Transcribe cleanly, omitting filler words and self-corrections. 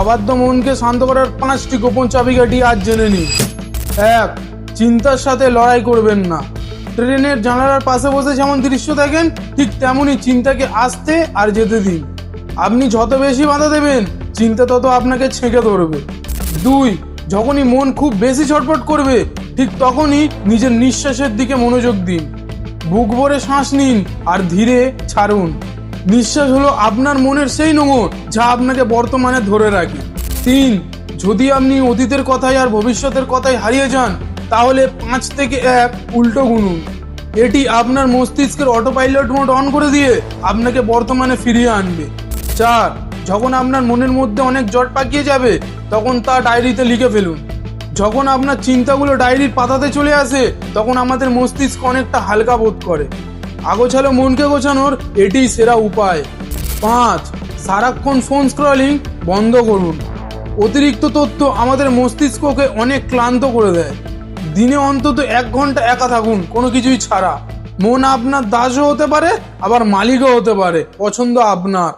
অবাধ্য মনকে শান্ত করার 5টি গোপন চাবিকাঠি আজ জেনে নিন। 1. চিন্তার সাথে লড়াই করবেন না। ট্রেনের জানালার পাশে বসে যেমন দৃশ্য দেখেন, ঠিক তেমনই চিন্তাকে আসতে আর যেতে দিন। আপনি যত বেশি বাধা দেবেন, চিন্তা তত আপনাকে ছেঁকে ধরবে। 2. যখনই মন খুব বেশি ছটফট করবে, ঠিক তখনই নিজের নিঃশ্বাসের দিকে মনোযোগ দিন। বুক ভরে শ্বাস নিন আর ধীরে ছাড়ুন। নিঃশ্বাস হলো আপনার মনের সেই নোঙর যা আপনাকে বর্তমানে ধরে রাখে। 3. যদি আপনি অতীতের কথাই আর ভবিষ্যতের কথাই হারিয়ে যান, তাহলে 5 থেকে 1 উল্টো গুনুন। এটি আপনার মস্তিষ্কের অটো পাইলট মোড অন করে দিয়ে আপনাকে বর্তমানে ফিরিয়ে আনবে। 4. যখন আপনার মনের মধ্যে অনেক জট পাকিয়ে যাবে, তখন তা ডায়েরিতে লিখে ফেলুন। যখন আপনার চিন্তাগুলো ডায়েরির পাতাতে চলে আসে, তখন আমাদের মস্তিষ্ক অনেকটা হালকা বোধ করে। আগোছালো মনকে গোছানোর এটিই সেরা উপায়। 5. সারাক্ষণ ফোন স্ক্রলিং বন্ধ করুন। অতিরিক্ত তথ্য আমাদের মস্তিষ্ককে অনেক ক্লান্ত করে দেয়। দিনে অন্তত 1 ঘন্টা একা থাকুন, কোনো কিছুই ছাড়া। মন আপনার দাসও হতে পারে, আবার মালিকও হতে পারে, পছন্দ আপনার।